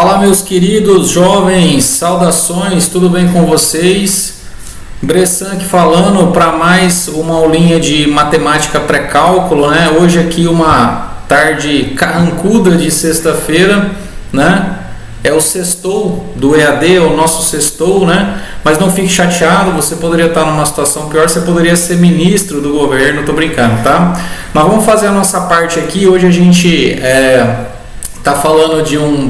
Fala, meus queridos jovens, saudações, tudo bem com vocês? Bressan aqui falando para mais uma aulinha de matemática pré-cálculo, né? Hoje aqui uma tarde carrancuda de sexta-feira, né? É o sextou do EAD, é o nosso sextou, né? Mas não fique chateado, você poderia estar numa situação pior, você poderia ser ministro do governo, tô brincando, tá? Mas vamos fazer a nossa parte aqui. Hoje a gente tá falando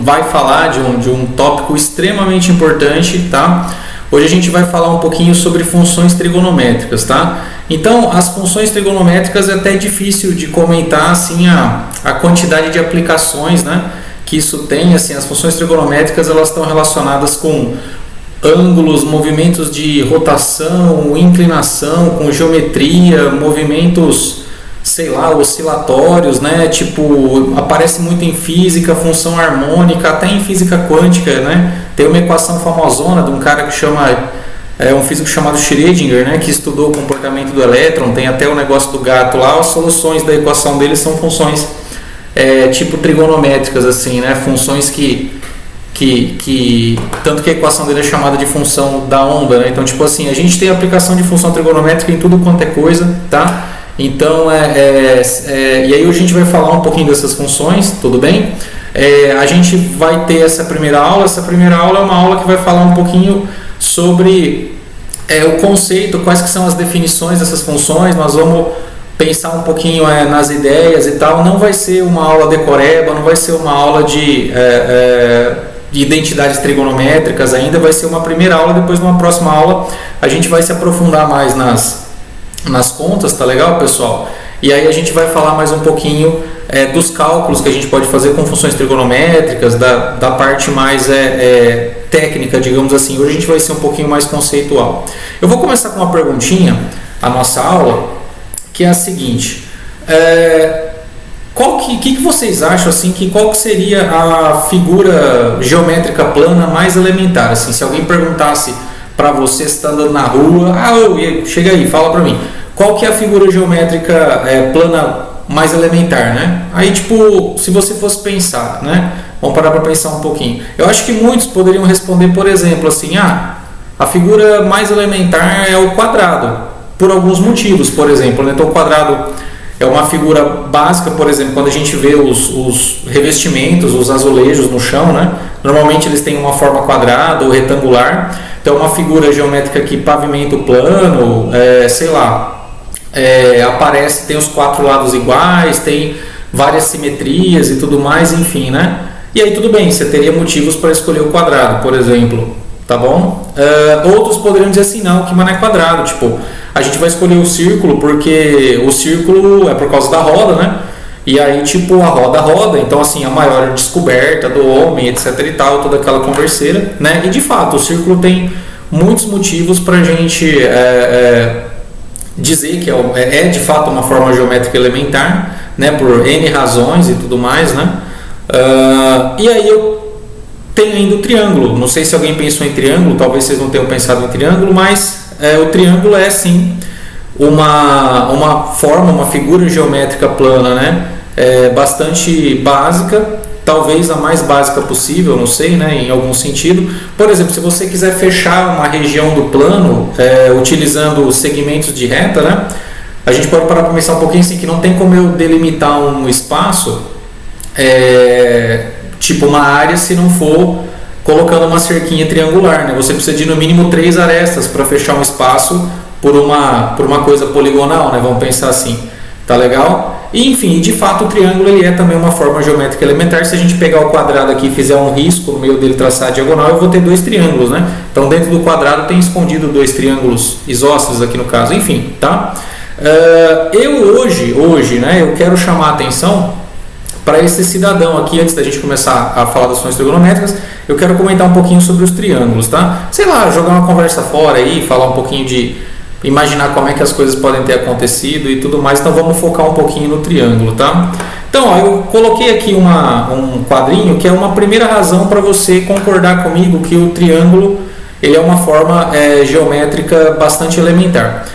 vai falar de um tópico extremamente importante, tá? Hoje a gente vai falar um pouquinho sobre funções trigonométricas, tá? Então, as funções trigonométricas é até difícil de comentar assim a quantidade de aplicações, né, que isso tem. Assim, as funções trigonométricas elas estão relacionadas com ângulos, movimentos de rotação, inclinação, com geometria, movimentos, sei lá, oscilatórios, né? Tipo, aparece muito em física, função harmônica, até em física quântica, né? Tem uma equação famosona de um cara que um físico chamado Schrödinger, né? Que estudou o comportamento do elétron, tem até o negócio do gato lá. As soluções da equação dele são funções tipo trigonométricas, assim, né? Funções tanto que a equação dele é chamada de função da onda, né? Então, tipo assim, a gente tem aplicação de função trigonométrica em tudo quanto é coisa, tá? Então, e aí a gente vai falar um pouquinho dessas funções, tudo bem? A gente vai ter essa primeira aula é uma aula que vai falar um pouquinho sobre o conceito, quais que são as definições dessas funções. Nós vamos pensar um pouquinho nas ideias e tal. Não vai ser uma aula decoreba, não vai ser uma aula de identidades trigonométricas ainda, vai ser uma primeira aula. Depois, numa próxima aula, a gente vai se aprofundar mais nas contas, tá legal, pessoal? E aí a gente vai falar mais um pouquinho dos cálculos que a gente pode fazer com funções trigonométricas, da parte mais técnica, digamos assim. Hoje a gente vai ser um pouquinho mais conceitual. Eu vou começar com uma perguntinha, a nossa aula, que é a seguinte: que vocês acham, assim, qual que seria a figura geométrica plana mais elementar? Assim, se alguém perguntasse para você, se está andando na rua, chega aí, fala para mim, qual que é a figura geométrica plana mais elementar, né? Aí, tipo, se você fosse pensar, né? Vamos parar para pensar um pouquinho. Eu acho que muitos poderiam responder, por exemplo, assim, a figura mais elementar é o quadrado, por alguns motivos, por exemplo, né? Então, o quadrado é uma figura básica, por exemplo, quando a gente vê os revestimentos, os azulejos no chão, né? Normalmente eles têm uma forma quadrada ou retangular. Então, uma figura geométrica que pavimenta o plano, aparece, tem os quatro lados iguais, tem várias simetrias e tudo mais, enfim, né? E aí tudo bem, você teria motivos para escolher o quadrado, por exemplo, tá bom? Outros poderiam dizer assim, não, que não é quadrado, tipo, a gente vai escolher o círculo porque o círculo é por causa da roda, né? E aí, tipo, a roda roda, então, assim, a maior descoberta do homem, etc e tal, toda aquela converseira, né? E, de fato, o círculo tem muitos motivos para a gente dizer que de fato uma forma geométrica elementar, né? Por N razões e tudo mais, né? E aí eu tenho ainda o triângulo. Não sei se alguém pensou em triângulo, talvez vocês não tenham pensado em triângulo, mas o triângulo é, sim, uma figura geométrica plana, né? Bastante básica, talvez a mais básica possível, não sei, né? Em algum sentido. Por exemplo, se você quiser fechar uma região do plano utilizando segmentos de reta, né? A gente pode parar para pensar um pouquinho assim, que não tem como eu delimitar um espaço, tipo uma área, se não for colocando uma cerquinha triangular, né? Você precisa de no mínimo 3 arestas para fechar um espaço por uma coisa poligonal, né? Vamos pensar assim, tá legal? E, enfim, de fato o triângulo ele é também uma forma geométrica elementar. Se a gente pegar o quadrado aqui e fizer um risco no meio dele, traçar a diagonal, eu vou ter 2 triângulos, né? Então dentro do quadrado tem escondido 2 triângulos isósceles aqui no caso, enfim, tá? Hoje, né, eu quero chamar a atenção para esse cidadão aqui. Antes da gente começar a falar das funções trigonométricas, eu quero comentar um pouquinho sobre os triângulos, tá? Sei lá, jogar uma conversa fora aí, falar um pouquinho imaginar como é que as coisas podem ter acontecido e tudo mais. Então vamos focar um pouquinho no triângulo, tá? Então, eu coloquei aqui um quadrinho que é uma primeira razão para você concordar comigo que o triângulo ele é uma forma geométrica bastante elementar.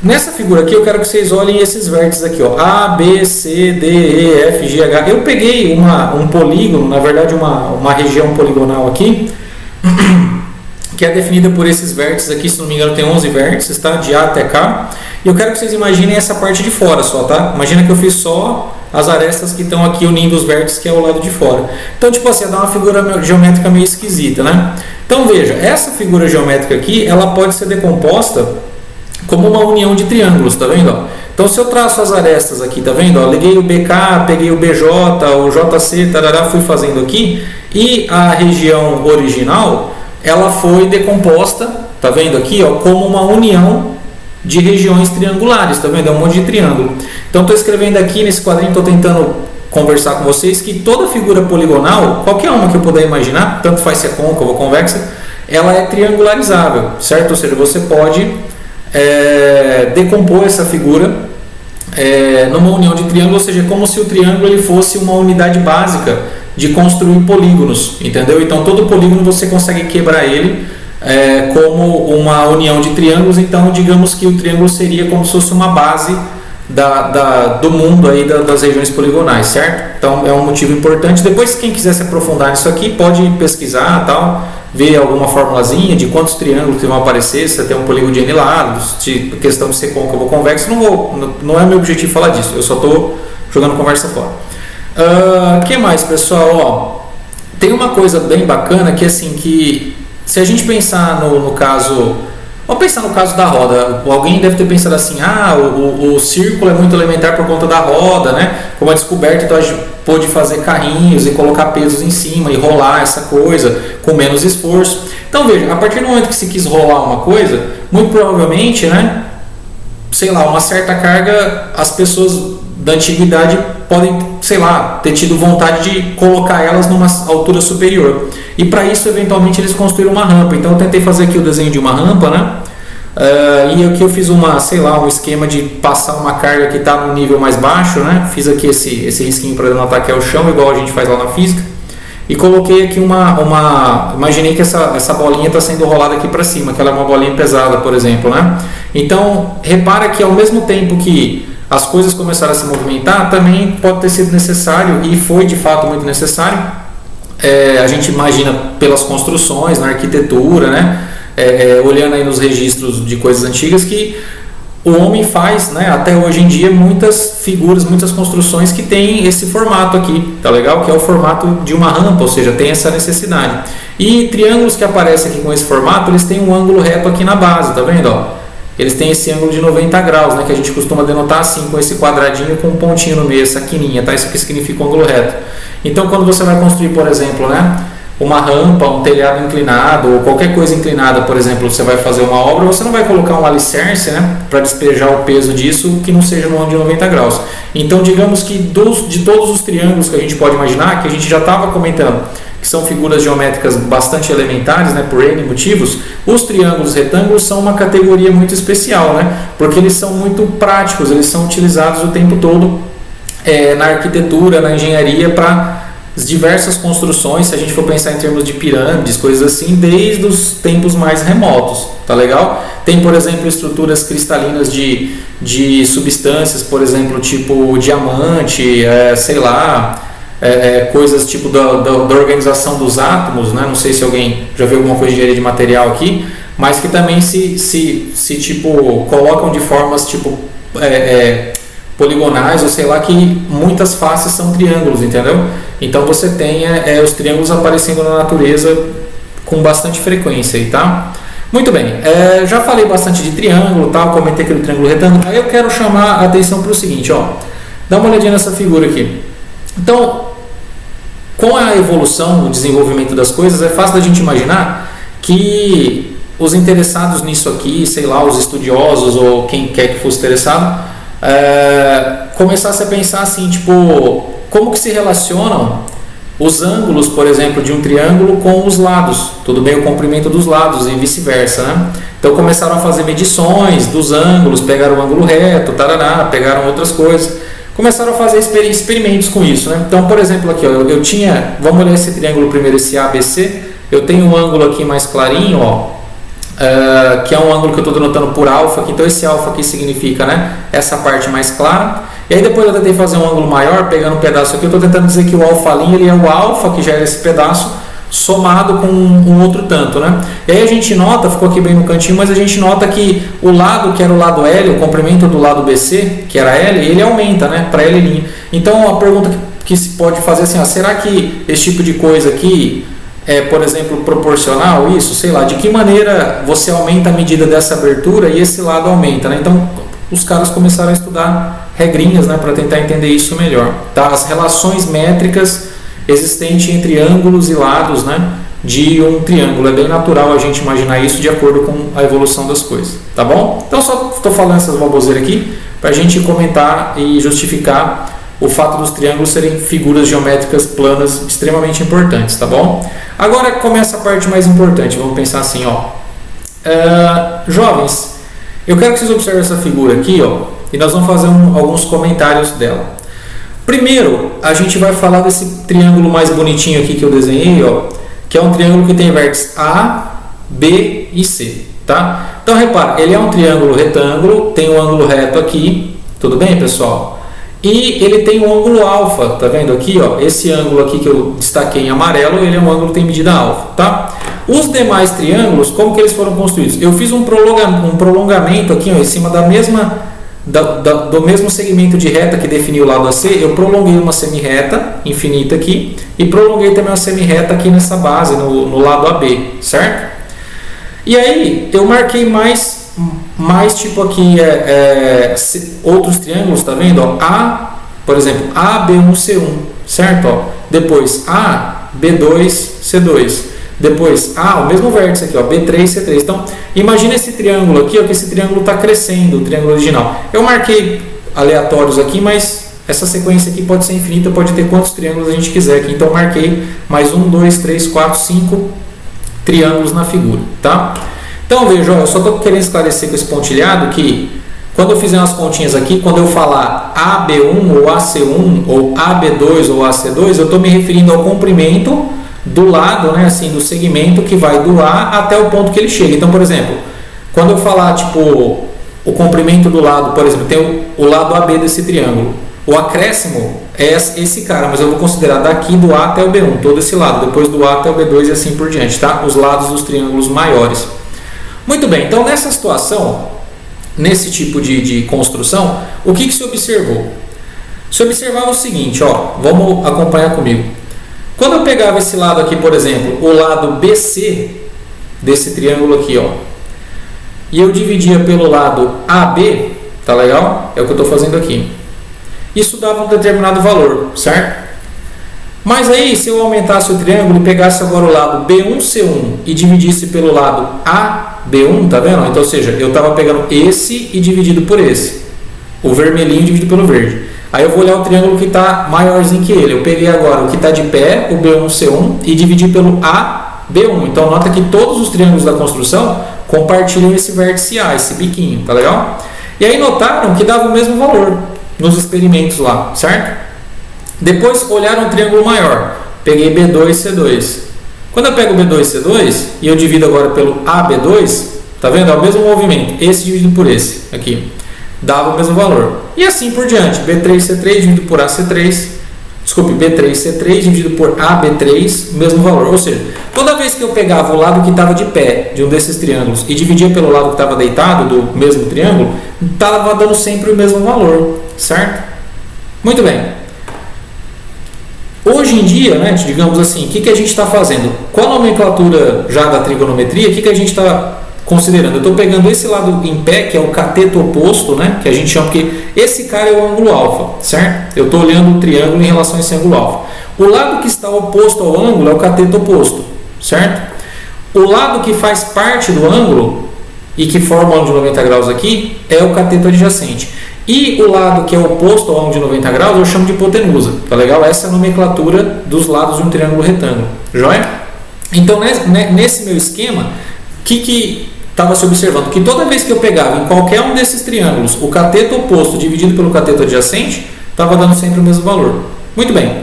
Nessa figura aqui eu quero que vocês olhem esses vértices aqui, ó, A, B, C, D, E, F, G, H. Eu peguei um polígono, na verdade uma região poligonal aqui, que é definida por esses vértices aqui, se não me engano tem 11 vértices, tá? De A até K. E eu quero que vocês imaginem essa parte de fora só, tá? Imagina que eu fiz só as arestas que estão aqui unindo os vértices, que é o lado de fora. Então, tipo assim, dá uma figura geométrica meio esquisita, né? Então, veja, essa figura geométrica aqui, ela pode ser decomposta como uma união de triângulos, tá vendo? Então, se eu traço as arestas aqui, tá vendo? Liguei o BK, peguei o BJ, o JC, tarará, fui fazendo aqui, e a região original, ela foi decomposta, tá vendo aqui, ó, como uma união de regiões triangulares, tá vendo? É um monte de triângulo. Então, estou escrevendo aqui nesse quadrinho, estou tentando conversar com vocês que toda figura poligonal, qualquer uma que eu puder imaginar, tanto faz se é côncava ou convexa, ela é triangularizável, certo? Ou seja, você pode decompor essa figura numa união de triângulo, ou seja, como se o triângulo ele fosse uma unidade básica de construir polígonos, entendeu? Então, todo polígono você consegue quebrar ele como uma união de triângulos. Então, digamos que o triângulo seria como se fosse uma base do mundo aí das regiões poligonais, certo? Então é um motivo importante. Depois, quem quiser se aprofundar nisso aqui, pode pesquisar, tal, ver alguma formulazinha de quantos triângulos que vão aparecer, se você tem um polígono de n lados, de questão de ser côncavo ou convexo. Não é meu objetivo falar disso, eu só estou jogando conversa fora. Que mais, pessoal? Ó, tem uma coisa bem bacana que assim, que se a gente pensar no caso, vamos pensar no caso da roda. Alguém deve ter pensado assim, o círculo é muito elementar por conta da roda, né? Como a descoberta, então a gente pôde fazer carrinhos e colocar pesos em cima e rolar essa coisa com menos esforço. Então veja, a partir do momento que se quis rolar uma coisa, muito provavelmente, né, sei lá, uma certa carga, as pessoas da antiguidade podem, sei lá, ter tido vontade de colocar elas numa altura superior. E para isso, eventualmente, eles construíram uma rampa. Então eu tentei fazer aqui o desenho de uma rampa, né? E aqui eu fiz um esquema de passar uma carga que está no nível mais baixo, né? Fiz aqui esse risquinho para denotar que é o chão, igual a gente faz lá na física. E coloquei aqui imaginei que essa bolinha está sendo rolada aqui para cima, que ela é uma bolinha pesada, por exemplo, né? Então, repara que ao mesmo tempo que as coisas começaram a se movimentar, também pode ter sido necessário, e foi de fato muito necessário, a gente imagina pelas construções, na arquitetura, né? Olhando aí nos registros de coisas antigas, que o homem faz, né, até hoje em dia, muitas figuras, muitas construções que tem esse formato aqui, tá legal? Que é o formato de uma rampa, ou seja, tem essa necessidade. E triângulos que aparecem aqui com esse formato, eles têm um ângulo reto aqui na base, tá vendo? Ó? Eles têm esse ângulo de 90 graus, né, que a gente costuma denotar assim, com esse quadradinho com um pontinho no meio, essa quininha, tá? Isso aqui significa um ângulo reto. Então, quando você vai construir, por exemplo, né, uma rampa, um telhado inclinado, ou qualquer coisa inclinada, por exemplo, você vai fazer uma obra, você não vai colocar um alicerce, né, para despejar o peso disso que não seja no ângulo de 90 graus. Então, digamos que de todos os triângulos que a gente pode imaginar, que a gente já estava comentando, que são figuras geométricas bastante elementares, né, por N motivos, os triângulos retângulos são uma categoria muito especial, né, porque eles são muito práticos, eles são utilizados o tempo todo na arquitetura, na engenharia, para diversas construções, se a gente for pensar em termos de pirâmides, coisas assim, desde os tempos mais remotos, tá legal? Tem, por exemplo, estruturas cristalinas de substâncias, por exemplo, tipo diamante, sei lá, coisas tipo da organização dos átomos, né? Não sei se alguém já viu alguma coisa de engenharia de material aqui, mas que também se tipo, colocam de formas tipo poligonais, ou sei lá, que muitas faces são triângulos, entendeu? Então você tem os triângulos aparecendo na natureza com bastante frequência aí, tá? Muito bem, já falei bastante de triângulo, tá? Comentei aqui do triângulo retângulo. Aí eu quero chamar a atenção para o seguinte, ó, dá uma olhadinha nessa figura aqui. Então, com a evolução, o desenvolvimento das coisas, é fácil da gente imaginar que os interessados nisso aqui, sei lá, os estudiosos ou quem quer que fosse interessado, começasse a pensar assim, tipo, como que se relacionam os ângulos, por exemplo, de um triângulo com os lados, tudo bem, o comprimento dos lados e vice-versa, né? Então começaram a fazer medições dos ângulos, pegaram o ângulo reto, tarará, pegaram outras coisas, começaram a fazer experimentos com isso, né? Então, por exemplo, aqui, ó, eu tinha, vamos olhar esse triângulo primeiro, esse ABC, eu tenho um ângulo aqui mais clarinho, ó, que é um ângulo que eu estou denotando por alfa, então esse alfa aqui significa, né, essa parte mais clara. E aí depois eu tentei fazer um ângulo maior, pegando um pedaço aqui, eu estou tentando dizer que o alfa' ele é o alfa, que já era esse pedaço, somado com um outro tanto, né? E aí a gente nota, ficou aqui bem no cantinho, mas a gente nota que o lado que era o lado L, o comprimento do lado BC, que era L, ele aumenta, né, para L'. Então a pergunta que se pode fazer assim, será que esse tipo de coisa aqui é, por exemplo, proporcional isso? Sei lá, de que maneira você aumenta a medida dessa abertura e esse lado aumenta, né? Então os caras começaram a estudar regrinhas, né, para tentar entender isso melhor, tá? As relações métricas existentes entre ângulos e lados, né, de um triângulo. É bem natural a gente imaginar isso de acordo com a evolução das coisas, tá bom? Então só estou falando essas baboseiras aqui para a gente comentar e justificar o fato dos triângulos serem figuras geométricas planas extremamente importantes, tá bom? Agora começa a parte mais importante, vamos pensar assim, ó. Jovens, eu quero que vocês observem essa figura aqui, ó, e nós vamos fazer alguns comentários dela. Primeiro, a gente vai falar desse triângulo mais bonitinho aqui que eu desenhei, ó, que é um triângulo que tem vértices A, B e C, tá? Então repara, ele é um triângulo retângulo, tem um ângulo reto aqui, tudo bem, pessoal? E ele tem um ângulo alfa, tá vendo aqui, ó? Esse ângulo aqui que eu destaquei em amarelo, ele é um ângulo que tem medida alfa, tá? Os demais triângulos, como que eles foram construídos? Eu fiz um prolongamento aqui, ó, em cima da mesma do mesmo segmento de reta que definiu o lado AC, eu prolonguei uma semirreta infinita aqui e prolonguei também uma semirreta aqui nessa base, no lado AB, certo? E aí eu marquei mais tipo aqui outros triângulos, tá vendo? Ó, por exemplo, A, B1, C1, certo? Ó, depois A, B2, C2. Depois, o mesmo vértice aqui, ó, B3, C3. Então, imagina esse triângulo aqui, ó, que esse triângulo está crescendo, o triângulo original. Eu marquei aleatórios aqui, mas essa sequência aqui pode ser infinita, pode ter quantos triângulos a gente quiser aqui. Então, marquei mais 1, 2, 3, 4, 5 triângulos na figura, tá? Então, veja, eu só estou querendo esclarecer com esse pontilhado que, quando eu fizer umas pontinhas aqui, quando eu falar AB1 ou AC1, ou AB2 ou AC2, eu estou me referindo ao comprimento do lado, né, assim, do segmento que vai do A até o ponto que ele chega. Então, por exemplo, quando eu falar, tipo, o comprimento do lado, por exemplo, tem o lado AB desse triângulo. O acréscimo é esse cara, mas eu vou considerar daqui do A até o B1, todo esse lado, depois do A até o B2 e assim por diante, tá? Os lados dos triângulos maiores. Muito bem, então nessa situação, nesse tipo de construção, o que se observou? Se observava o seguinte, ó, vamos acompanhar comigo. Quando eu pegava esse lado aqui, por exemplo, o lado BC desse triângulo aqui, ó, e eu dividia pelo lado AB, tá legal? É o que eu estou fazendo aqui. Isso dava um determinado valor, certo? Mas aí, se eu aumentasse o triângulo e pegasse agora o lado B1C1 e dividisse pelo lado AB1, tá vendo? Então, ou seja, eu estava pegando esse e dividido por esse. O vermelhinho dividido pelo verde. Aí eu vou olhar o triângulo que está maiorzinho que ele. Eu peguei agora o que está de pé, o B1C1, e dividi pelo AB1. Então, nota que todos os triângulos da construção compartilham esse vértice A, esse biquinho, tá legal? E aí notaram que dava o mesmo valor nos experimentos lá, certo? Depois olharam um triângulo maior. Peguei B2C2. Quando eu pego B2C2 e eu divido agora pelo AB2, tá vendo? É o mesmo movimento. Esse dividido por esse aqui. Dava o mesmo valor. E assim por diante. B3C3 dividido por AC3. Desculpe, B3C3 dividido por AB3, mesmo valor. Ou seja, toda vez que eu pegava o lado que estava de pé de um desses triângulos e dividia pelo lado que estava deitado do mesmo triângulo, estava dando sempre o mesmo valor, certo? Muito bem. Hoje em dia, né, digamos assim, o que a gente está fazendo? Com a nomenclatura já da trigonometria, o que a gente está considerando? Eu estou pegando esse lado em pé, que é o cateto oposto, né, que a gente chama, porque esse cara é o ângulo alfa, certo? Eu estou olhando o triângulo em relação a esse ângulo alfa. O lado que está oposto ao ângulo é o cateto oposto, certo? O lado que faz parte do ângulo e que forma o ângulo de 90 graus aqui é o cateto adjacente. E o lado que é oposto ao ângulo de 90 graus eu chamo de hipotenusa, tá legal? Essa é a nomenclatura dos lados de um triângulo retângulo, joia? Então, nesse meu esquema, o que estava se observando? Que toda vez que eu pegava em qualquer um desses triângulos o cateto oposto dividido pelo cateto adjacente, estava dando sempre o mesmo valor. Muito bem.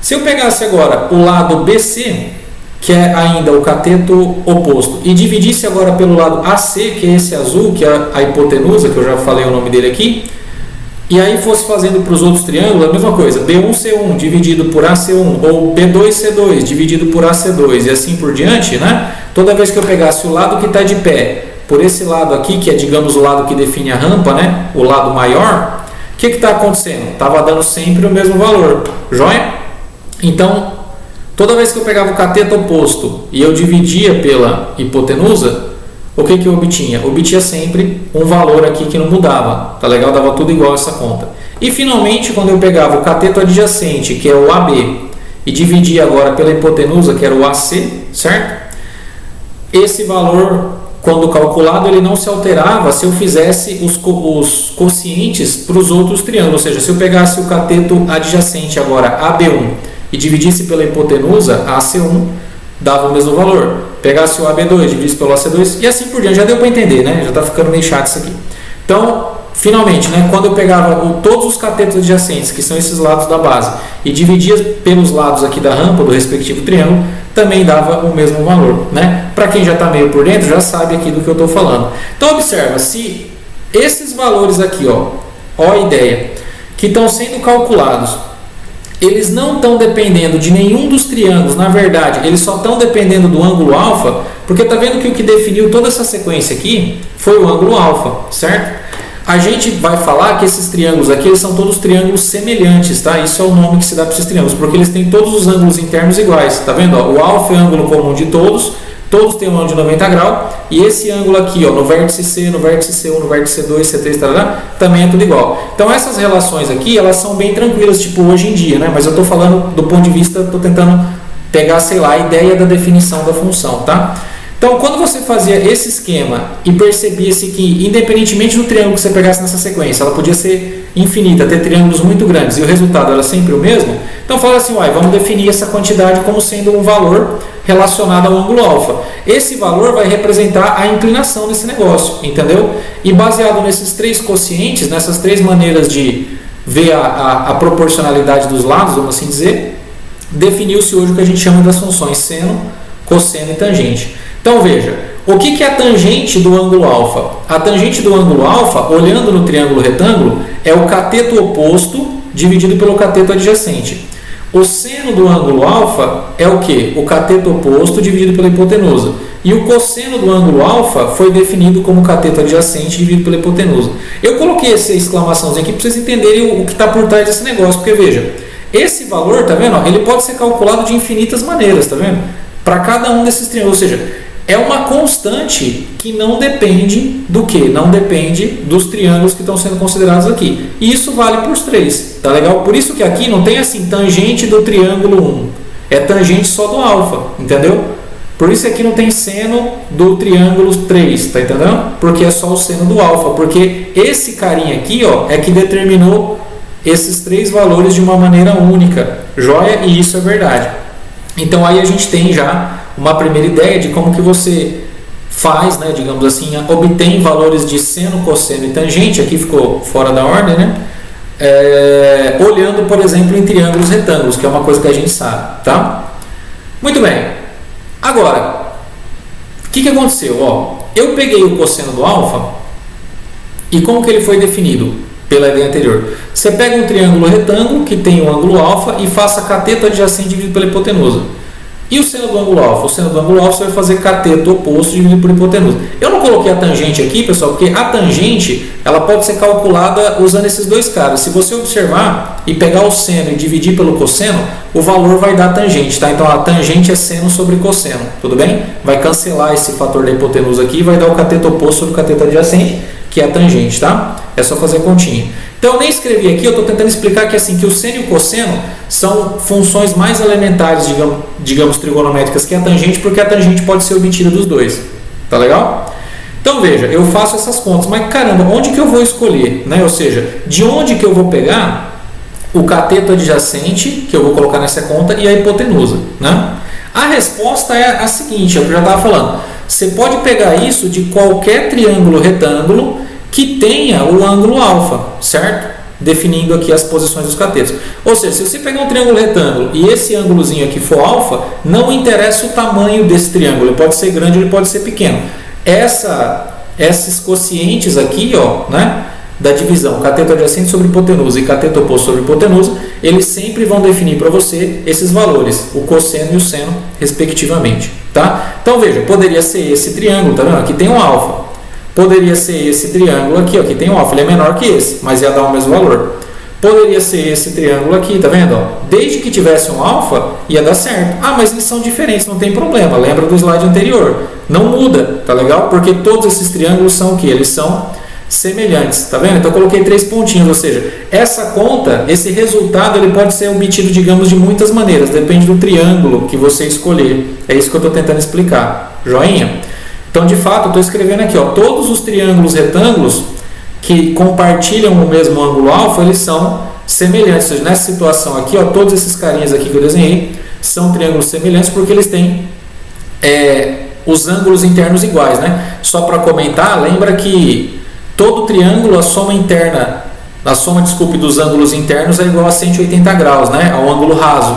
Se eu pegasse agora o lado BC que é ainda o cateto oposto, e dividisse agora pelo lado AC, que é esse azul, que é a hipotenusa, que eu já falei o nome dele aqui, e aí fosse fazendo para os outros triângulos a mesma coisa, B1C1 dividido por AC1, ou B2C2 dividido por AC2, e assim por diante, né? Toda vez que eu pegasse o lado que está de pé, por esse lado aqui, que é, digamos, o lado que define a rampa, né? O lado maior, o que está acontecendo? Estava dando sempre o mesmo valor, joia? Então, toda vez que eu pegava o cateto oposto e eu dividia pela hipotenusa, o que eu obtinha? Obtinha sempre um valor aqui que não mudava, tá legal? Dava tudo igual essa conta. E finalmente, quando eu pegava o cateto adjacente, que é o AB, e dividia agora pela hipotenusa, que era o AC, certo? Esse valor, quando calculado, ele não se alterava se eu fizesse os quocientes para os outros triângulos, ou seja, se eu pegasse o cateto adjacente agora, AB1, e dividisse pela hipotenusa, AC1, dava o mesmo valor. Pegasse o AB2, dividisse pelo AC2 e assim por diante. Já deu para entender, né? Já está ficando meio chato isso aqui. Então, finalmente, né, quando eu pegava todos os catetos adjacentes, que são esses lados da base, e dividia pelos lados aqui da rampa do respectivo triângulo, também dava o mesmo valor, né? Para quem já está meio por dentro, já sabe aqui do que eu estou falando. Então, observa, se esses valores aqui, ó a ideia, que estão sendo calculados, eles não estão dependendo de nenhum dos triângulos, na verdade, eles só estão dependendo do ângulo alfa, porque está vendo que o que definiu toda essa sequência aqui foi o ângulo alfa, certo? A gente vai falar que esses triângulos aqui, eles são todos triângulos semelhantes, tá? Isso é o nome que se dá para esses triângulos, porque eles têm todos os ângulos internos iguais, tá vendo? Ó, o alfa é o ângulo comum de todos têm um ângulo de 90 graus, e esse ângulo aqui, ó, no vértice C, no vértice C1, no vértice C2, C3, também é tudo igual. Então essas relações aqui, elas são bem tranquilas, tipo hoje em dia, né? Mas eu estou falando do ponto de vista, estou tentando pegar, sei lá, a ideia da definição da função, tá? Então, quando você fazia esse esquema e percebia-se que, independentemente do triângulo que você pegasse nessa sequência, ela podia ser infinita, ter triângulos muito grandes e o resultado era sempre o mesmo, então fala assim, vamos definir essa quantidade como sendo um valor relacionado ao ângulo alfa. Esse valor vai representar a inclinação desse negócio, entendeu? E baseado nesses três quocientes, nessas três maneiras de ver a proporcionalidade dos lados, vamos assim dizer, definiu-se hoje o que a gente chama das funções seno, cosseno e tangente. Então veja, o que é a tangente do ângulo alfa? A tangente do ângulo alfa, olhando no triângulo retângulo, é o cateto oposto dividido pelo cateto adjacente. O seno do ângulo alfa é o que? O cateto oposto dividido pela hipotenusa. E o cosseno do ângulo alfa foi definido como cateto adjacente dividido pela hipotenusa. Eu coloquei essa exclamaçãozinha aqui para vocês entenderem o que está por trás desse negócio, porque veja, esse valor, tá vendo? Ele pode ser calculado de infinitas maneiras, tá vendo? Para cada um desses triângulos, ou seja, é uma constante que não depende do que? Não depende dos triângulos que estão sendo considerados aqui. E isso vale para os três, tá legal? Por isso que aqui não tem assim, tangente do triângulo 1. É tangente só do alfa, entendeu? Por isso aqui não tem seno do triângulo 3, tá entendendo? Porque é só o seno do alfa, porque esse carinha aqui, ó, é que determinou esses três valores de uma maneira única, joia? E isso é verdade. Então aí a gente tem já uma primeira ideia de como que você faz, né, digamos assim, obtém valores de seno, cosseno e tangente, aqui ficou fora da ordem, né? Olhando, por exemplo, em triângulos retângulos, que é uma coisa que a gente sabe, tá? Muito bem. Agora, o que aconteceu? Ó, eu peguei o cosseno do alfa e como que ele foi definido pela ideia anterior? Você pega um triângulo retângulo que tem um ângulo alfa e faça cateto adjacente dividido pela hipotenusa. E o seno do ângulo alfa? O seno do ângulo alfa você vai fazer cateto oposto dividido por hipotenusa. Eu não coloquei a tangente aqui, pessoal, porque a tangente ela pode ser calculada usando esses dois caras. Se você observar e pegar o seno e dividir pelo cosseno, o valor vai dar tangente, tá? Então a tangente é seno sobre cosseno, tudo bem? Vai cancelar esse fator da hipotenusa aqui e vai dar o cateto oposto sobre o cateto adjacente, que é a tangente, tá? É só fazer a continha. Então eu nem escrevi aqui, eu estou tentando explicar que assim, que o seno e o cosseno são funções mais elementares, digamos trigonométricas que a tangente, porque a tangente pode ser obtida dos dois. Tá legal? Então veja, eu faço essas contas, mas caramba, onde que eu vou escolher? Né? Ou seja, de onde que eu vou pegar o cateto adjacente, que eu vou colocar nessa conta, e a hipotenusa? Né? A resposta é a seguinte, é o que eu já estava falando. Você pode pegar isso de qualquer triângulo retângulo que tenha o ângulo alfa, certo? definindo aqui as posições dos catetos. Ou seja, se você pegar um triângulo retângulo e esse ângulozinho aqui for alfa, não interessa o tamanho desse triângulo, ele pode ser grande ou ele pode ser pequeno. Esses quocientes aqui, ó, né, da divisão cateto adjacente sobre hipotenusa e cateto oposto sobre hipotenusa, eles sempre vão definir para você esses valores, o cosseno e o seno, respectivamente. Tá? Então veja, poderia ser esse triângulo, tá vendo? Aqui tem um alfa. Poderia ser esse triângulo aqui, ó, aqui tem um alfa, ele é menor que esse, mas ia dar o mesmo valor. Poderia ser esse triângulo aqui, tá vendo? Ó? Desde que tivesse um alfa, ia dar certo. Ah, mas eles são diferentes, não tem problema. Lembra do slide anterior? Não muda, tá legal? Porque todos esses triângulos são o quê? Eles são semelhantes, tá vendo? Então eu coloquei 3 pontinhos, ou seja, essa conta, esse resultado, ele pode ser obtido, digamos, de muitas maneiras, depende do triângulo que você escolher. É isso que eu estou tentando explicar. Joinha? Então, de fato, eu estou escrevendo aqui, ó, todos os triângulos retângulos que compartilham o mesmo ângulo alfa, eles são semelhantes. Ou seja, nessa situação aqui, ó, todos esses carinhas aqui que eu desenhei são triângulos semelhantes porque eles têm os ângulos internos iguais, né? Só para comentar, lembra que todo triângulo, a soma dos ângulos internos é igual a 180 graus, né? Ao ângulo raso.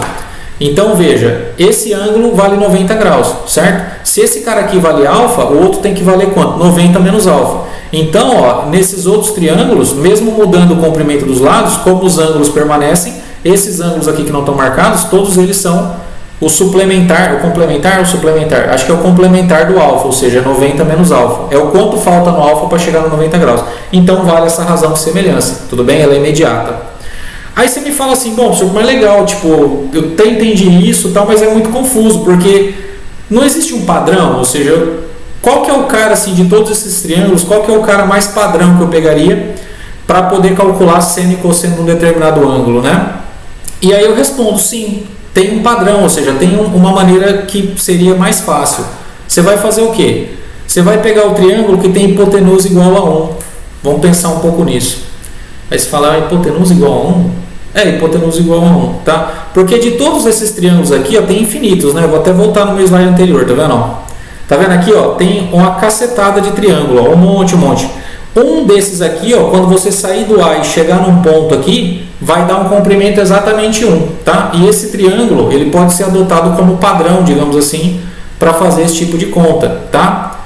Então veja, esse ângulo vale 90 graus, certo? Se esse cara aqui vale alfa, o outro tem que valer quanto? 90 menos alfa. Então, ó, nesses outros triângulos, mesmo mudando o comprimento dos lados, como os ângulos permanecem, esses ângulos aqui que não estão marcados, todos eles são o suplementar, o complementar ou suplementar? Acho que é o complementar do alfa, ou seja, 90 menos alfa. É o quanto falta no alfa para chegar no 90 graus. Então vale essa razão de semelhança, tudo bem? Ela é imediata. Aí você me fala assim, bom, professor, mas legal, tipo, eu até entendi isso, tal, mas é muito confuso, porque não existe um padrão, ou seja, qual que é o cara, assim, de todos esses triângulos, qual que é o cara mais padrão que eu pegaria para poder calcular seno e cosseno de um determinado ângulo, né? E aí eu respondo, sim, tem um padrão, ou seja, tem uma maneira que seria mais fácil. Você vai fazer o quê? Você vai pegar o triângulo que tem hipotenusa igual a 1. Vamos pensar um pouco nisso. Aí você fala, hipotenusa igual a 1? Hipotenusa igual a 1, tá? Porque de todos esses triângulos aqui, ó, tem infinitos, né? Eu vou até voltar no meu slide anterior, tá vendo? Tá vendo aqui, ó? Tem uma cacetada de triângulo, ó, um monte. Um desses aqui, ó, quando você sair do A e chegar num ponto aqui, vai dar um comprimento exatamente 1, tá? E esse triângulo, ele pode ser adotado como padrão, digamos assim, para fazer esse tipo de conta, tá?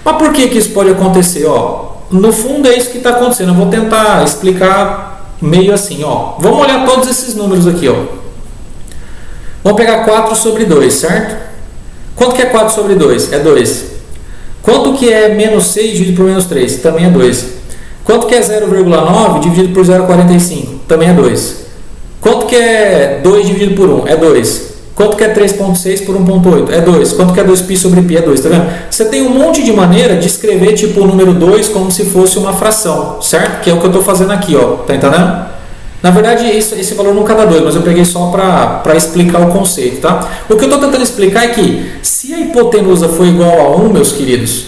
Mas por que isso pode acontecer, ó? No fundo é isso que está acontecendo. Eu vou tentar explicar meio assim, ó. Vamos olhar todos esses números aqui, ó. Vamos pegar 4 sobre 2, certo? Quanto que é 4 sobre 2? É 2. Quanto que é menos 6 dividido por menos 3? Também é 2. Quanto que é 0,9 dividido por 0,45? Também é 2. Quanto que é 2 dividido por 1? É 2. Quanto que é 3,6 por 1,8? É 2. Quanto que é 2π sobre π? É 2, tá vendo? Você tem um monte de maneira de escrever tipo o número 2 como se fosse uma fração, certo? Que é o que eu estou fazendo aqui, ó. Tá entendendo? Na verdade, esse valor nunca dá 2, mas eu peguei só para explicar o conceito, tá? O que eu estou tentando explicar é que se a hipotenusa for igual a 1, meus queridos,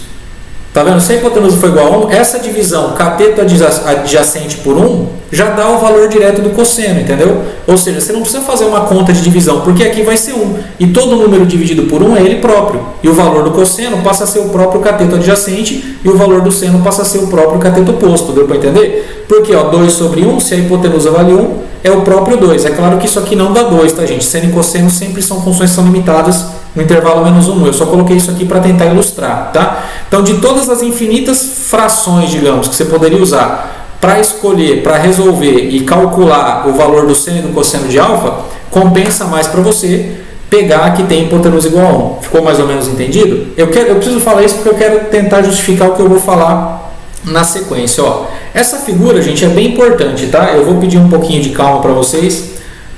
tá vendo? Se a hipotenusa for igual a 1, essa divisão cateto adjacente por 1 já dá o valor direto do cosseno, entendeu? Ou seja, você não precisa fazer uma conta de divisão, porque aqui vai ser 1. E todo número dividido por 1 é ele próprio. E o valor do cosseno passa a ser o próprio cateto adjacente e o valor do seno passa a ser o próprio cateto oposto. Deu para entender? Porque, ó, 2 sobre 1, se a hipotenusa vale 1, é o próprio 2. É claro que isso aqui não dá 2, tá, gente? Seno e cosseno sempre são funções que são limitadas no intervalo menos 1. Eu só coloquei isso aqui para tentar ilustrar, tá? Então, de todas as infinitas frações, digamos, que você poderia usar para escolher, para resolver e calcular o valor do seno e do cosseno de alfa, compensa mais para você pegar que tem hipotenusa igual a 1. Ficou mais ou menos entendido? Eu preciso falar isso porque eu quero tentar justificar o que eu vou falar na sequência. Ó. Essa figura, gente, é bem importante, tá? Eu vou pedir um pouquinho de calma para vocês,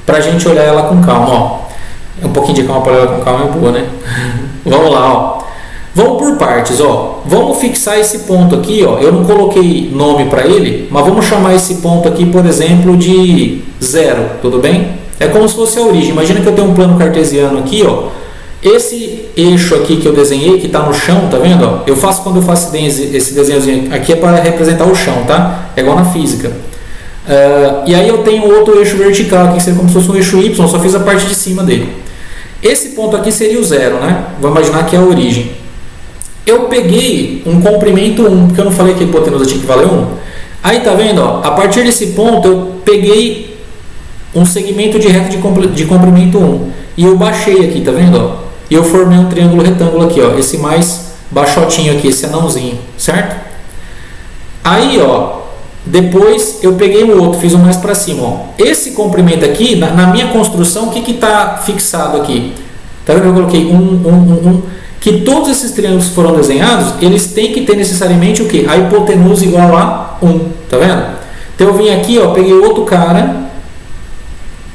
para a gente olhar ela com calma. Ó. Um pouquinho de calma para olhar ela com calma é boa, né? Vamos lá, ó. Vamos por partes, ó. Vamos fixar esse ponto aqui, ó. Eu não coloquei nome para ele, mas vamos chamar esse ponto aqui, por exemplo, de 0, tudo bem? É como se fosse a origem. Imagina que eu tenho um plano cartesiano aqui, ó. Esse eixo aqui que eu desenhei, que está no chão, tá vendo? Ó? Eu faço quando eu faço esse desenhozinho aqui é para representar o chão, tá? É igual na física. E aí eu tenho outro eixo vertical, que seria como se fosse um eixo Y, só fiz a parte de cima dele. Esse ponto aqui seria o 0, né? Vamos imaginar que é a origem. Eu peguei um comprimento 1, porque eu não falei que a hipotenusa tinha que valer 1. Aí tá vendo, ó, a partir desse ponto eu peguei um segmento de reta de comprimento 1 e eu baixei aqui, tá vendo, ó? E eu formei um triângulo retângulo aqui, ó, esse mais baixotinho aqui, esse anãozinho, certo? Aí, ó, depois eu peguei o outro, fiz um mais para cima, ó. Esse comprimento aqui, na minha construção, o que está fixado aqui? Tá vendo que eu coloquei que todos esses triângulos que foram desenhados, eles têm que ter necessariamente o que? A hipotenusa igual a 1, tá vendo? Então eu vim aqui, ó, peguei outro cara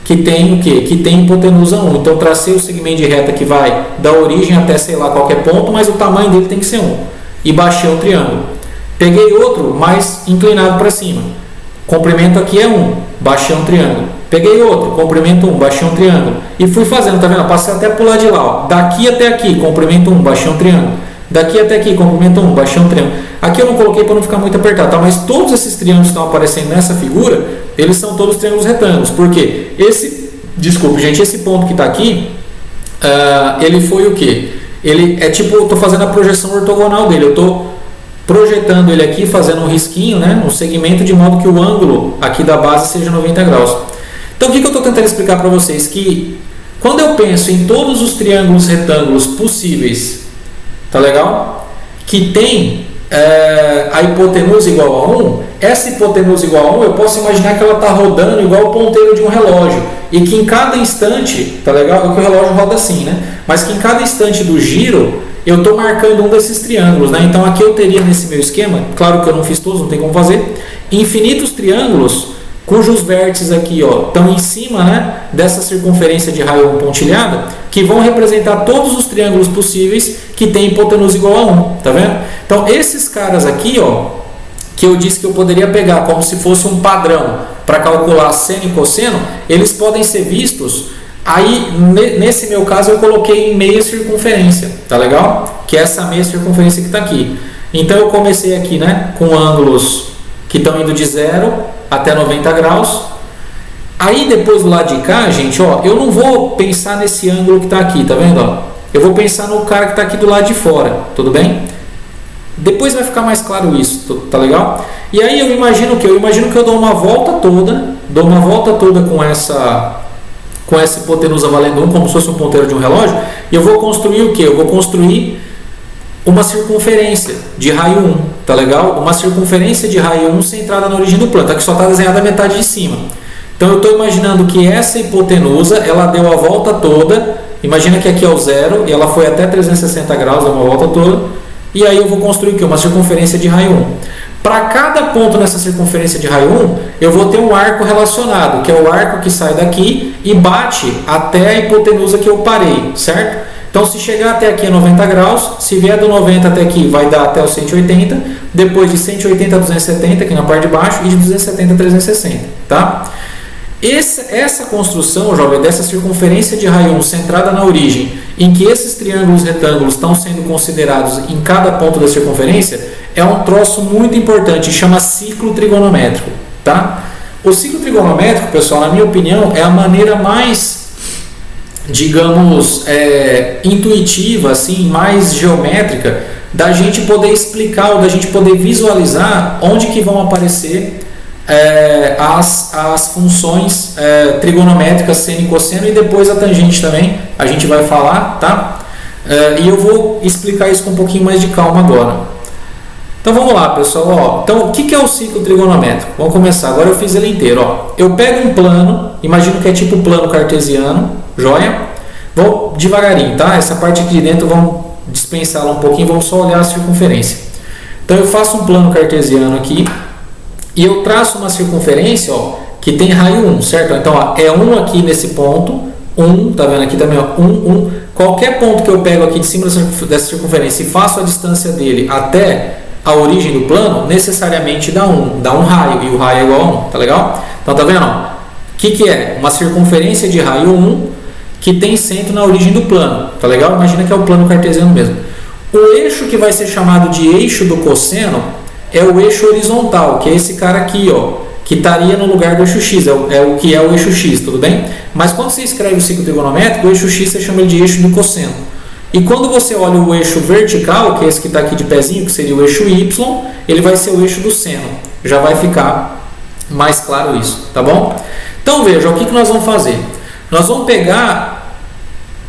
que tem o que? Que tem hipotenusa 1. Então tracei o segmento de reta que vai da origem até sei lá qualquer ponto, mas o tamanho dele tem que ser 1. E baixei o triângulo. Peguei outro mais inclinado para cima. Comprimento aqui é 1, baixei um triângulo. Peguei outro, comprimento 1, baixei um triângulo. E fui fazendo, tá vendo? Passei até pro lado de lá, ó. Daqui até aqui, comprimento 1, baixei um triângulo. Daqui até aqui, comprimento 1, baixei um triângulo. Aqui eu não coloquei para não ficar muito apertado, tá? Mas todos esses triângulos que estão aparecendo nessa figura, eles são todos triângulos retângulos. Por quê? Desculpe, gente, esse ponto que está aqui, ele foi o quê? Ele é tipo, eu estou fazendo a projeção ortogonal dele. Eu estou projetando ele aqui, fazendo um risquinho, né, um segmento, de modo que o ângulo aqui da base seja 90 graus. Então, o que eu estou tentando explicar para vocês? Que quando eu penso em todos os triângulos retângulos possíveis, tá legal? Que tem a hipotenusa igual a 1, essa hipotenusa igual a 1, eu posso imaginar que ela está rodando igual o ponteiro de um relógio. E que em cada instante, tá legal? Porque o relógio roda assim, né? Mas que em cada instante do giro, eu estou marcando um desses triângulos, né? Então aqui eu teria nesse meu esquema, claro que eu não fiz todos, não tem como fazer, infinitos triângulos cujos vértices aqui, ó, estão em cima, né, dessa circunferência de raio 1 pontilhada, que vão representar todos os triângulos possíveis que tem hipotenusa igual a 1, tá vendo? Então esses caras aqui, ó, que eu disse que eu poderia pegar como se fosse um padrão para calcular seno e cosseno, eles podem ser vistos. Aí, nesse meu caso, eu coloquei em meia circunferência, tá legal? Que é essa meia circunferência que está aqui. Então, eu comecei aqui, né, com ângulos que estão indo de 0 até 90 graus. Aí, depois do lado de cá, gente, ó, eu não vou pensar nesse ângulo que está aqui, tá vendo? Ó? Eu vou pensar no cara que está aqui do lado de fora, tudo bem? Depois vai ficar mais claro isso, tá legal? E aí, eu imagino o quê? Eu imagino que eu dou uma volta toda com essa hipotenusa valendo 1, como se fosse um ponteiro de um relógio, e eu vou construir o que? Eu vou construir uma circunferência de raio 1, tá legal? Uma circunferência de raio 1 centrada na origem do plano, tá? Que só está desenhada a metade de cima. Então eu estou imaginando que essa hipotenusa, ela deu a volta toda, imagina que aqui é o 0, e ela foi até 360 graus, deu uma volta toda, e aí eu vou construir o que? Uma circunferência de raio 1. Para cada ponto nessa circunferência de raio 1, eu vou ter um arco relacionado, que é o arco que sai daqui e bate até a hipotenusa que eu parei, certo? Então, se chegar até aqui é 90 graus, se vier do 90 até aqui, vai dar até o 180, depois de 180 a 270, aqui na parte de baixo, e de 270 a 360, tá? Essa construção, jovem, dessa circunferência de raio 1 centrada na origem, em que esses triângulos retângulos estão sendo considerados em cada ponto da circunferência, é um troço muito importante, chama ciclo trigonométrico, tá? O ciclo trigonométrico, pessoal, na minha opinião, é a maneira mais, digamos, intuitiva, assim, mais geométrica, da gente poder explicar ou da gente poder visualizar onde que vão aparecer as funções trigonométricas seno e cosseno, e depois a tangente também, a gente vai falar, tá? E eu vou explicar isso com um pouquinho mais de calma agora. Então vamos lá, pessoal. Ó. Então o que é o ciclo trigonométrico? Vamos começar. Agora eu fiz ele inteiro. Ó. Eu pego um plano, imagino que é tipo plano cartesiano, joia? Vou devagarinho, tá? Essa parte aqui de dentro vamos dispensá-la um pouquinho, vamos só olhar a circunferência. Então eu faço um plano cartesiano aqui e eu traço uma circunferência, ó, que tem raio 1, certo? Então ó, é 1 aqui nesse ponto, 1, tá vendo aqui também, ó, 1, 1. Qualquer ponto que eu pego aqui de cima dessa circunferência e faço a distância dele até a origem do plano, necessariamente dá um raio, e o raio é igual a 1, tá legal? Então tá vendo? O que é? Uma circunferência de raio 1 que tem centro na origem do plano, tá legal? Imagina que é o plano cartesiano mesmo. O eixo que vai ser chamado de eixo do cosseno é o eixo horizontal, que é esse cara aqui, ó, que estaria no lugar do eixo x, é o que é o eixo x, tudo bem? Mas quando você escreve o ciclo trigonométrico, o eixo x você chama de eixo do cosseno. E quando você olha o eixo vertical, que é esse que está aqui de pezinho, que seria o eixo Y, ele vai ser o eixo do seno. Já vai ficar mais claro isso, tá bom? Então veja, o que nós vamos fazer? Nós vamos pegar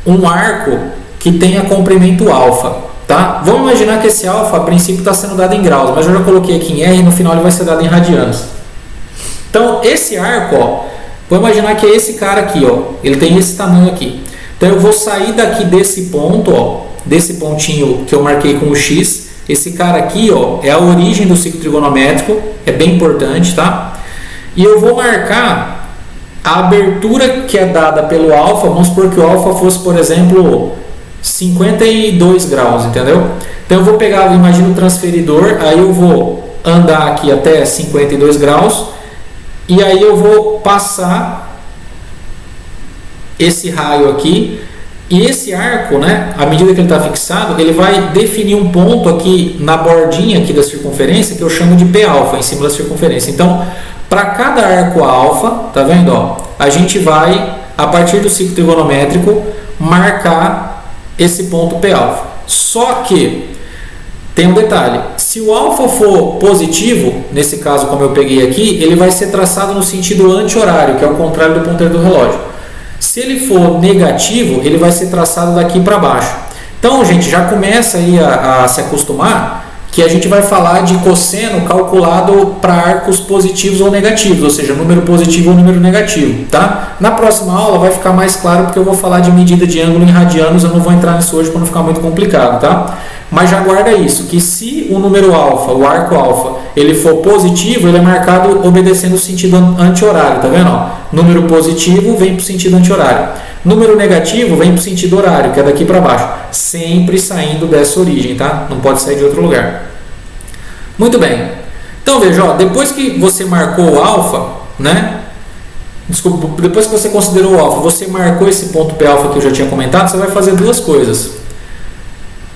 um arco que tenha comprimento alfa, tá? Vamos imaginar que esse alfa, a princípio, está sendo dado em graus, mas eu já coloquei aqui em R e no final ele vai ser dado em radianos. Então, esse arco, ó, vou imaginar que é esse cara aqui, ó, ele tem esse tamanho aqui. Então, eu vou sair daqui desse ponto, ó, desse pontinho que eu marquei com o X. Esse cara aqui, ó, é a origem do ciclo trigonométrico, é bem importante, tá? E eu vou marcar a abertura que é dada pelo alfa. Vamos supor que o alfa fosse, por exemplo, 52 graus, entendeu? Então, eu vou pegar, imagina o transferidor, aí eu vou andar aqui até 52 graus, e aí eu vou passar esse raio aqui, e esse arco, né, à medida que ele está fixado, ele vai definir um ponto aqui na bordinha aqui da circunferência, que eu chamo de P alfa, em cima da circunferência. Então, para cada arco alfa, tá vendo, ó, a gente vai, a partir do ciclo trigonométrico, marcar esse ponto P alfa. Só que tem um detalhe: se o alfa for positivo, nesse caso como eu peguei aqui, ele vai ser traçado no sentido anti-horário, que é o contrário do ponteiro do relógio. Se ele for negativo, ele vai ser traçado daqui para baixo. Então, gente, já começa aí a se acostumar que a gente vai falar de cosseno calculado para arcos positivos ou negativos, ou seja, número positivo ou número negativo, tá? Na próxima aula vai ficar mais claro, porque eu vou falar de medida de ângulo em radianos, eu não vou entrar nisso hoje para não ficar muito complicado, tá? Mas já guarda isso, que se o número alfa, o arco alfa, ele for positivo, ele é marcado obedecendo o sentido anti-horário, tá vendo? Ó, número positivo vem para o sentido anti-horário. Número negativo vem para o sentido horário, que é daqui para baixo. Sempre saindo dessa origem, tá? Não pode sair de outro lugar. Muito bem. Então veja, ó, depois que você marcou o alfa, né? Desculpa, depois que você considerou o alfa, você marcou esse ponto P alfa que eu já tinha comentado, você vai fazer duas coisas.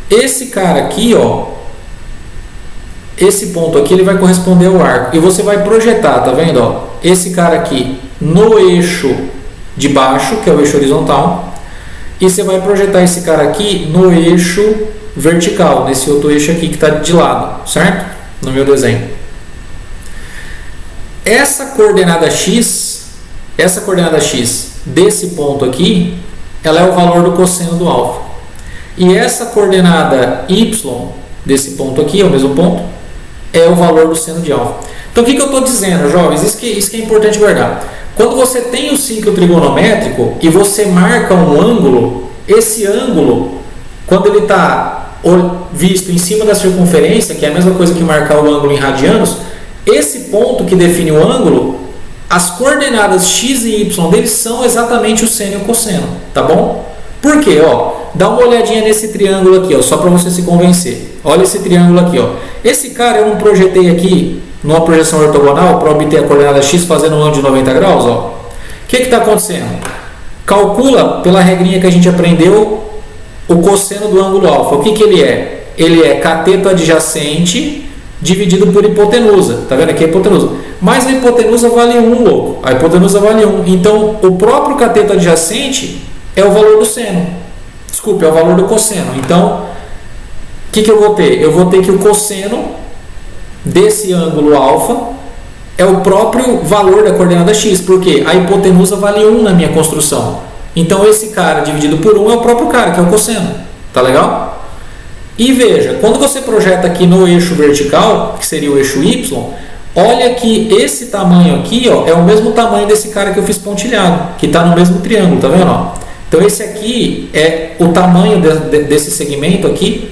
Esse cara aqui, ó, esse ponto aqui, ele vai corresponder ao arco. E você vai projetar, tá vendo, ó, esse cara aqui no eixo de baixo, que é o eixo horizontal, e você vai projetar esse cara aqui no eixo vertical, nesse outro eixo aqui que está de lado, certo? No meu desenho. Essa coordenada x desse ponto aqui, ela é o valor do cosseno do alfa. E essa coordenada y desse ponto aqui, é o mesmo ponto, é o valor do seno de alfa. Então, o que eu estou dizendo, jovens? Isso que é importante guardar. Quando você tem o ciclo trigonométrico e você marca um ângulo, esse ângulo, quando ele está visto em cima da circunferência, que é a mesma coisa que marcar o ângulo em radianos, esse ponto que define o ângulo, as coordenadas x e y deles são exatamente o seno e o cosseno, tá bom? Por quê? Ó, dá uma olhadinha nesse triângulo aqui, ó, só para você se convencer. Olha esse triângulo aqui, ó. Esse cara eu não projetei aqui numa projeção ortogonal para obter a coordenada x fazendo um ângulo de 90 graus, ó. O que está acontecendo? Calcula pela regrinha que a gente aprendeu o cosseno do ângulo alfa. O que ele é? Ele é cateto adjacente dividido por hipotenusa. Tá vendo aqui a hipotenusa? Mas a hipotenusa vale 1, louco. A hipotenusa vale 1. Então, o próprio cateto adjacente é o valor do seno. Desculpe, é o valor do cosseno. Então, o que eu vou ter? Eu vou ter que o cosseno desse ângulo alfa é o próprio valor da coordenada x, porque a hipotenusa vale 1 na minha construção. Então, esse cara dividido por 1 é o próprio cara, que é o cosseno. Tá legal? E veja, quando você projeta aqui no eixo vertical, que seria o eixo y, olha que esse tamanho aqui, ó, é o mesmo tamanho desse cara que eu fiz pontilhado, que está no mesmo triângulo, tá vendo? Ó? Então, esse aqui é o tamanho desse segmento aqui,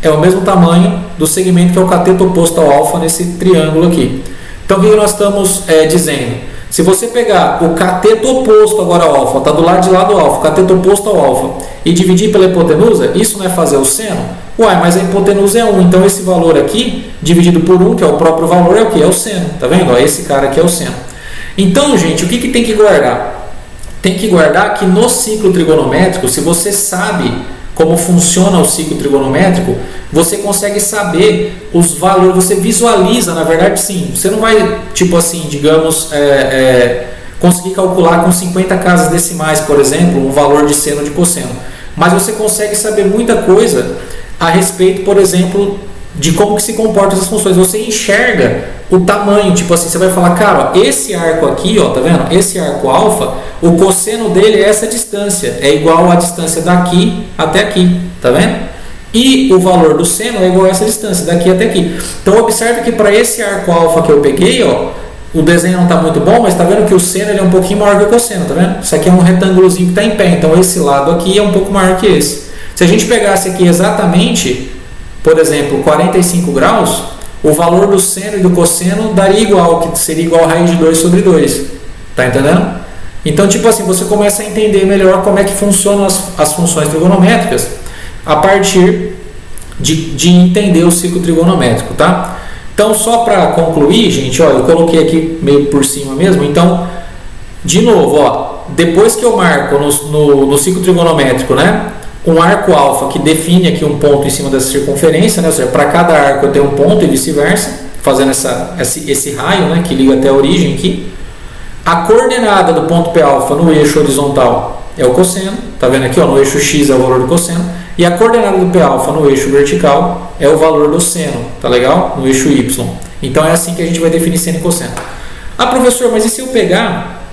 é o mesmo tamanho do segmento que é o cateto oposto ao alfa nesse triângulo aqui. Então, o que nós estamos dizendo? Se você pegar o cateto oposto agora ao alfa, está do lado de lá do alfa, cateto oposto ao alfa, e dividir pela hipotenusa, isso não é fazer o seno? Uai, mas a hipotenusa é 1, então esse valor aqui, dividido por 1, que é o próprio valor, é o que? É o seno, tá vendo? Ó, esse cara aqui é o seno. Então, gente, o que tem que guardar? Tem que guardar que no ciclo trigonométrico, se você sabe como funciona o ciclo trigonométrico, você consegue saber os valores, você visualiza, na verdade sim, você não vai, tipo assim, digamos, conseguir calcular com 50 casas decimais, por exemplo, um valor de seno de cosseno. mas você consegue saber muita coisa a respeito, por exemplo, de como que se comportam essas funções. Você enxerga o tamanho, tipo assim, você vai falar, cara, ó, esse arco aqui, ó, tá vendo? Esse arco alfa, o cosseno dele é essa distância, é igual à distância daqui até aqui, tá vendo? E o valor do seno é igual a essa distância, daqui até aqui. Então observe que para esse arco alfa que eu peguei, ó, o desenho não está muito bom, mas está vendo que o seno ele é um pouquinho maior que o cosseno, tá vendo? Isso aqui é um retângulozinho que está em pé, então esse lado aqui é um pouco maior que esse. Se a gente pegasse aqui exatamente, por exemplo, 45 graus, o valor do seno e do cosseno daria igual, que seria igual a raiz de 2 sobre 2. Tá entendendo? Então, tipo assim, você começa a entender melhor como é que funcionam as funções trigonométricas a partir de entender o ciclo trigonométrico, tá? Então, só para concluir, gente, ó, eu coloquei aqui meio por cima mesmo. Então, de novo, ó, depois que eu marco no ciclo trigonométrico, né, um arco alfa que define aqui um ponto em cima dessa circunferência, né, ou seja, para cada arco eu tenho um ponto e vice-versa, fazendo esse raio, né, que liga até a origem aqui. A coordenada do ponto P alfa no eixo horizontal é o cosseno, tá vendo aqui, ó, no eixo x é o valor do cosseno, e a coordenada do P alfa no eixo vertical é o valor do seno, tá legal? No eixo y. Então é assim que a gente vai definir seno e cosseno. Ah, professor, mas e se eu pegar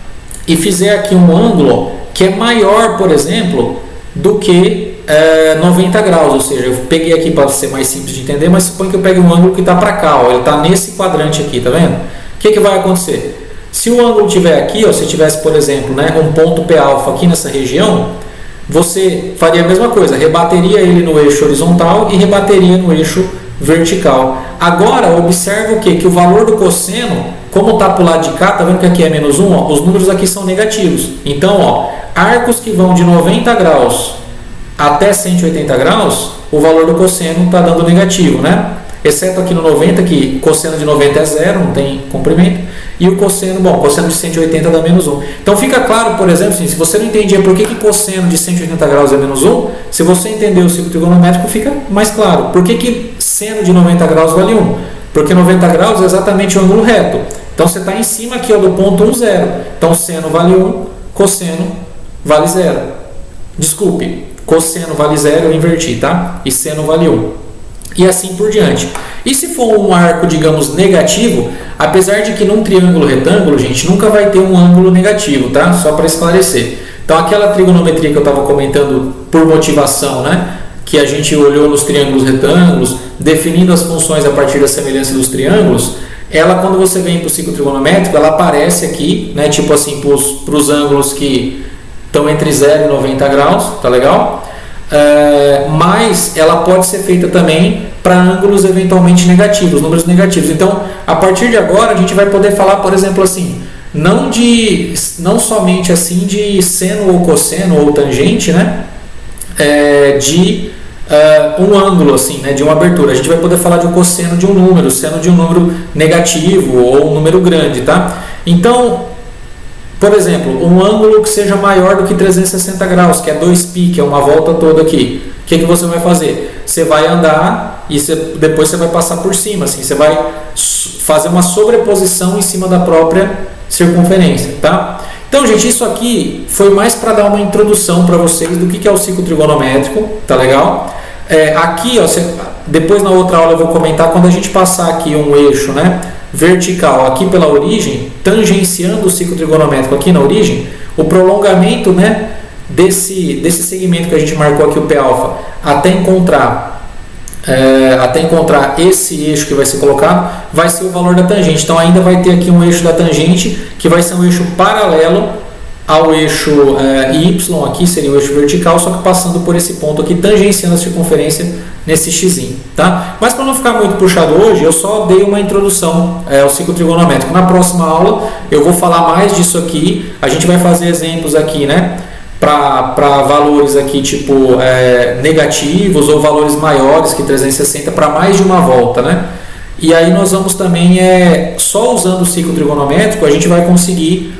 e fizer aqui um ângulo que é maior, por exemplo, do que 90 graus, ou seja, eu peguei aqui para ser mais simples de entender, mas suponha que eu pegue um ângulo que está para cá, ó, ele está nesse quadrante aqui, tá vendo? O que vai acontecer? Se o ângulo estiver aqui, ó, se tivesse, por exemplo, né, um ponto P alfa aqui nessa região, você faria a mesma coisa, rebateria ele no eixo horizontal e rebateria no eixo vertical. Agora, observe o que? Que o valor do cosseno, como está para o lado de cá, tá vendo que aqui é menos 1? Ó, os números aqui são negativos. Então, ó, arcos que vão de 90 graus até 180 graus, o valor do cosseno está dando negativo, né? Exceto aqui no 90, que cosseno de 90 é zero, não tem comprimento. E o cosseno, bom, cosseno de 180 dá menos 1. Então fica claro, por exemplo, assim, se você não entendia por que cosseno de 180 graus é menos 1, se você entender o ciclo trigonométrico, fica mais claro. Por que seno de 90 graus vale 1? Porque 90 graus é exatamente o ângulo reto. Então você está em cima aqui, ó, do ponto 1, 0. Então seno vale 1, cosseno vale 0. Desculpe, cosseno vale 0, eu inverti, tá? E seno vale 1. E assim por diante. E se for um arco, digamos, negativo, apesar de que num triângulo retângulo, gente, nunca vai ter um ângulo negativo, tá? Só para esclarecer. Então aquela trigonometria que eu estava comentando por motivação, né? Que a gente olhou nos triângulos retângulos, definindo as funções a partir da semelhança dos triângulos, ela, quando você vem para o ciclo trigonométrico, ela aparece aqui, né? Tipo assim, para os ângulos que estão entre 0 e 90 graus, tá legal? Mas ela pode ser feita também para ângulos eventualmente negativos, números negativos. Então, a partir de agora, a gente vai poder falar, por exemplo, assim, não somente assim de seno ou cosseno ou tangente, né? Um ângulo, assim, né? De uma abertura. A gente vai poder falar de um cosseno de um número, seno de um número negativo ou um número grande, tá? Então, por exemplo, um ângulo que seja maior do que 360 graus, que é 2π, que é uma volta toda aqui. O que você vai fazer? Você vai andar e depois você vai passar por cima. Assim, você vai fazer uma sobreposição em cima da própria circunferência. Tá? Então, gente, isso aqui foi mais para dar uma introdução para vocês do que é o ciclo trigonométrico. Tá legal? Aqui, ó, depois na outra aula eu vou comentar quando a gente passar aqui um eixo, né? Vertical aqui pela origem, tangenciando o ciclo trigonométrico aqui na origem, o prolongamento, né, desse segmento que a gente marcou aqui, o P alfa, até encontrar esse eixo que vai ser colocado, vai ser o valor da tangente. Então ainda vai ter aqui um eixo da tangente, que vai ser um eixo paralelo ao eixo Y, aqui seria o eixo vertical, só que passando por esse ponto aqui, tangenciando a circunferência nesse x, tá? Mas para não ficar muito puxado hoje, eu só dei uma introdução ao ciclo trigonométrico. Na próxima aula eu vou falar mais disso aqui, a gente vai fazer exemplos aqui, né? Para valores aqui tipo negativos ou valores maiores que 360 para mais de uma volta, né? E aí nós vamos também, só usando o ciclo trigonométrico, a gente vai conseguir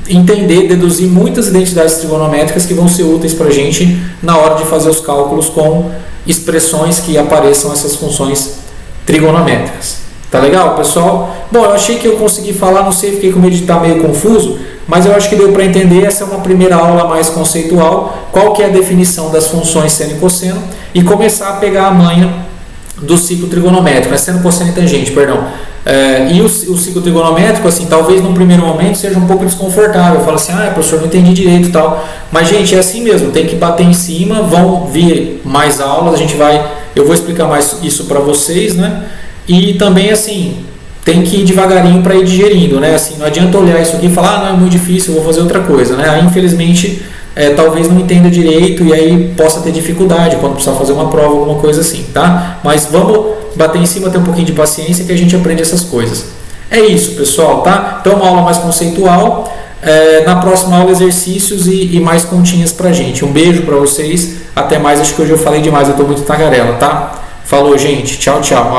entender, deduzir muitas identidades trigonométricas que vão ser úteis para a gente na hora de fazer os cálculos com expressões que apareçam essas funções trigonométricas. Tá legal, pessoal? Bom, eu achei que eu consegui falar, não sei, fiquei com medo de estar meio confuso, mas eu acho que deu para entender. Essa é uma primeira aula mais conceitual, qual que é a definição das funções seno e cosseno, e começar a pegar a manha do ciclo trigonométrico, né? Seno, cosseno e tangente, perdão. E o ciclo trigonométrico, assim, talvez num primeiro momento seja um pouco desconfortável. Fala assim, professor, não entendi direito e tal. Mas, gente, é assim mesmo, tem que bater em cima, vão vir mais aulas, eu vou explicar mais isso para vocês, né? E também, assim, tem que ir devagarinho para ir digerindo, né? Assim, não adianta olhar isso aqui e falar, não, é muito difícil, eu vou fazer outra coisa, né? Aí, infelizmente, talvez não entenda direito e aí possa ter dificuldade quando precisar fazer uma prova, alguma coisa assim, tá? Mas vamos bater em cima, ter um pouquinho de paciência que a gente aprende essas coisas. É isso, pessoal, tá? Então, uma aula mais conceitual. Na próxima aula, exercícios e mais continhas pra gente. Um beijo pra vocês. Até mais. Acho que hoje eu falei demais, eu tô muito tagarela, tá? Falou, gente. Tchau, tchau.